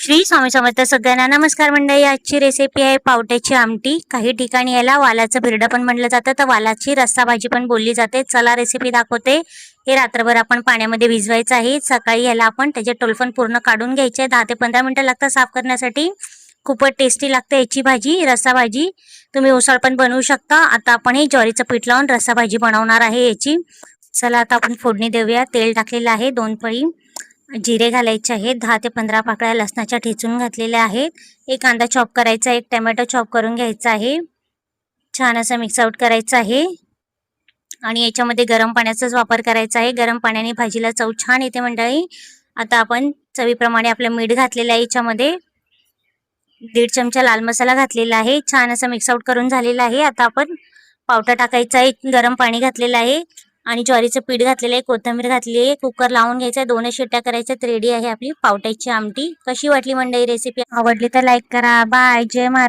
श्री स्वामी समर्थ सगळ्यांना नमस्कार मंडळी। आजची रेसिपी आहे पावट्याची आमटी। काही ठिकाणी याला वालाचं बिरडं पण म्हणलं जातं, तर वालाची रस्सा भाजी पण बोलली जाते। चला रेसिपी दाखवते। हे रात्रभर आपण पाण्यामध्ये भिजवायचं आहे। सकाळी याला आपण त्याचे टोलफन पूर्ण काढून घ्यायचे। 10 ते 15 मिनिटं लागतात साफ करण्यासाठी। खूपच टेस्टी लागते याची भाजी, रस्सा भाजी। तुम्ही उसळ पण बनवू शकता। आता आपण हे ज्वारीचं पीठ लावून रस्सा भाजी बनवणार आहे याची। चला आता आपण फोडणी देऊया। तेल टाकलेलं आहे 2 पळी, जिरे घालायचे आहेत, 10 ते 15 पाकळ्या लसणाच्या ठेचून घातलेल्या आहेत। एक कांदा चॉप करायचा, एक टोमॅटो चॉप करून घ्यायचा आहे। छान असं मिक्स आउट करायचं आहे आणि याच्यामध्ये गरम पाण्याचाच वापर करायचा आहे। गरम पाण्याने भाजीला चव छान येते मंडळी। आता आपण चवीप्रमाणे आपलं मीठ घातलेलं आहे। याच्यामध्ये 1.5 चमचा लाल मसाला घातलेला आहे। छान असं मिक्स आउट करून झालेलं आहे। आता आपण पावटा टाकायचा आहे, गरम पाणी घातलेलं आहे आणि ज्वारीचं पीठ घातलेलं आहे, कोथिंबीर घातली आहे, कुकर लावून घ्यायचा, 2 शिट्ट्या करायच्या, रेडी आहे आपली पावट्याची आमटी। कशी वाटली मंडळी रेसिपी? आवडली तर लाईक करा। बाय, जय महाराष्ट्र।